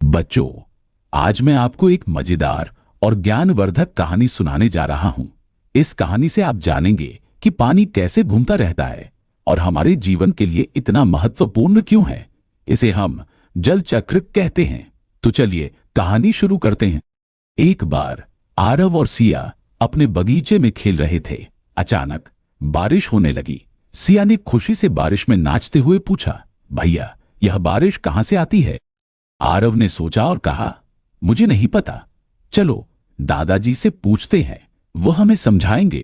बच्चों, आज मैं आपको एक मजेदार और ज्ञानवर्धक कहानी सुनाने जा रहा हूं। इस कहानी से आप जानेंगे कि पानी कैसे घूमता रहता है और हमारे जीवन के लिए इतना महत्वपूर्ण क्यों है। इसे हम जल चक्र कहते हैं। तो चलिए कहानी शुरू करते हैं। एक बार आरव और सिया अपने बगीचे में खेल रहे थे। अचानक बारिश होने लगी। सिया ने खुशी से बारिश में नाचते हुए पूछा, भैया यह बारिश कहां से आती है? आरव ने सोचा और कहा, मुझे नहीं पता, चलो दादाजी से पूछते हैं, वो हमें समझाएंगे।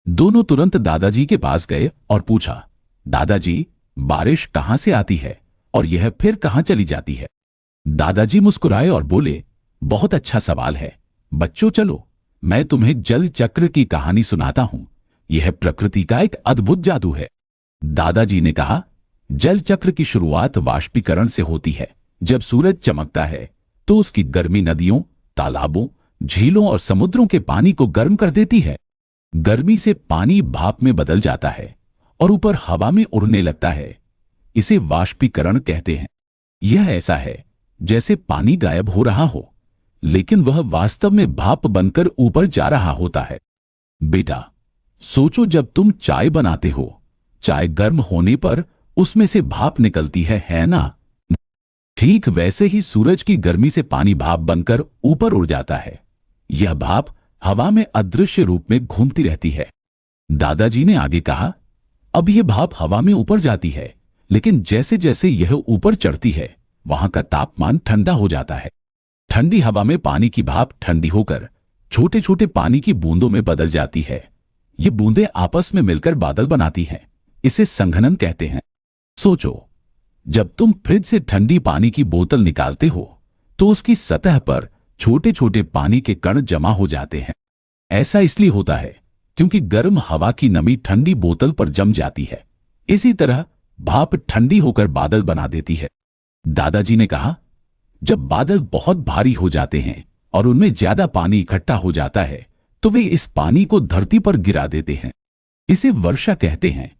दोनों तुरंत दादाजी के पास गए और पूछा, दादाजी बारिश कहां से आती है और यह फिर कहां चली जाती है? दादाजी मुस्कुराए और बोले, बहुत अच्छा सवाल है बच्चों, चलो मैं तुम्हें जल चक्र की कहानी सुनाता हूं। यह प्रकृति का एक अद्भुत जादू है। दादाजी ने कहा, जल चक्र की शुरुआत वाष्पीकरण से होती है। जब सूरज चमकता है तो उसकी गर्मी नदियों, तालाबों, झीलों और समुद्रों के पानी को गर्म कर देती है। गर्मी से पानी भाप में बदल जाता है और ऊपर हवा में उड़ने लगता है। इसे वाष्पीकरण कहते हैं। यह ऐसा है जैसे पानी गायब हो रहा हो, लेकिन वह वास्तव में भाप बनकर ऊपर जा रहा होता है। बेटा सोचो, जब तुम चाय बनाते हो, चाय गर्म होने पर उसमें से भाप निकलती है ना? ठीक वैसे ही सूरज की गर्मी से पानी भाप बनकर ऊपर उड़ जाता है। यह भाप हवा में अदृश्य रूप में घूमती रहती है। दादाजी ने आगे कहा, अब यह भाप हवा में ऊपर जाती है, लेकिन जैसे जैसे यह ऊपर चढ़ती है वहां का तापमान ठंडा हो जाता है। ठंडी हवा में पानी की भाप ठंडी होकर छोटे छोटे पानी की बूंदों में बदल जाती है। ये बूंदें आपस में मिलकर बादल बनाती हैं। इसे संघनन कहते हैं। सोचो, जब तुम फ्रिज से ठंडी पानी की बोतल निकालते हो तो उसकी सतह पर छोटे छोटे पानी के कण जमा हो जाते हैं। ऐसा इसलिए होता है क्योंकि गर्म हवा की नमी ठंडी बोतल पर जम जाती है। इसी तरह भाप ठंडी होकर बादल बना देती है। दादाजी ने कहा, जब बादल बहुत भारी हो जाते हैं और उनमें ज्यादा पानी इकट्ठा हो जाता है तो वे इस पानी को धरती पर गिरा देते हैं। इसे वर्षा कहते हैं।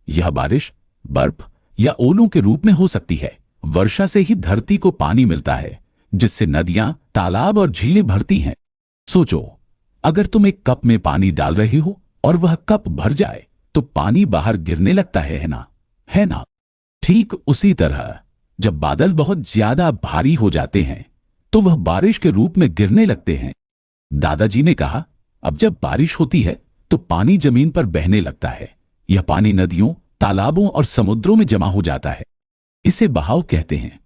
यह बारिश, बर्फ या ओलों के रूप में हो सकती है। वर्षा से ही धरती को पानी मिलता है, जिससे नदियां, तालाब और झीलें भरती हैं। सोचो, अगर तुम एक कप में पानी डाल रहे हो और वह कप भर जाए तो पानी बाहर गिरने लगता है ना? ठीक उसी तरह जब बादल बहुत ज्यादा भारी हो जाते हैं तो वह बारिश के रूप में गिरने लगते हैं। दादाजी ने कहा, अब जब बारिश होती है तो पानी जमीन पर बहने लगता है। यह पानी नदियों, तालाबों और समुद्रों में जमा हो जाता है। इसे बहाव कहते हैं।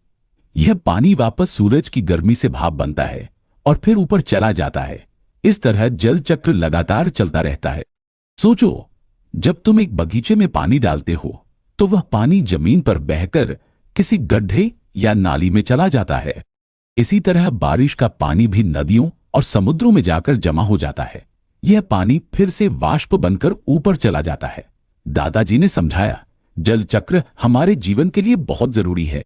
यह पानी वापस सूरज की गर्मी से भाप बनता है और फिर ऊपर चला जाता है। इस तरह जल चक्र लगातार चलता रहता है। सोचो, जब तुम एक बगीचे में पानी डालते हो तो वह पानी जमीन पर बहकर किसी गड्ढे या नाली में चला जाता है। इसी तरह बारिश का पानी भी नदियों और समुद्रों में जाकर जमा हो जाता है। यह पानी फिर से वाष्प बनकर ऊपर चला जाता है। दादाजी ने समझाया, जल चक्र हमारे जीवन के लिए बहुत जरूरी है।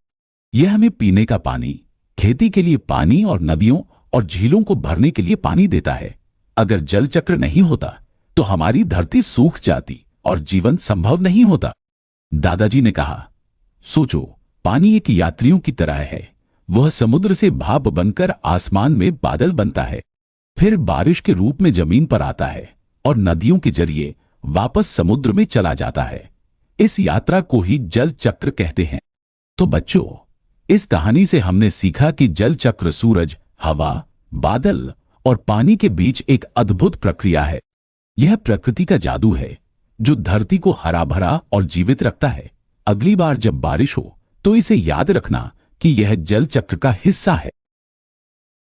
यह हमें पीने का पानी, खेती के लिए पानी और नदियों और झीलों को भरने के लिए पानी देता है। अगर जल चक्र नहीं होता तो हमारी धरती सूख जाती और जीवन संभव नहीं होता। दादाजी ने कहा, सोचो, पानी एक यात्रियों की तरह है। वह समुद्र से भाप बनकर आसमान में बादल बनता है, फिर बारिश के रूप में जमीन पर आता है और नदियों के जरिए वापस समुद्र में चला जाता है। इस यात्रा को ही जल चक्र कहते हैं। तो बच्चों, इस कहानी से हमने सीखा कि जल चक्र सूरज, हवा, बादल और पानी के बीच एक अद्भुत प्रक्रिया है। यह प्रकृति का जादू है जो धरती को हरा भरा और जीवित रखता है। अगली बार जब बारिश हो तो इसे याद रखना कि यह जल चक्र का हिस्सा है।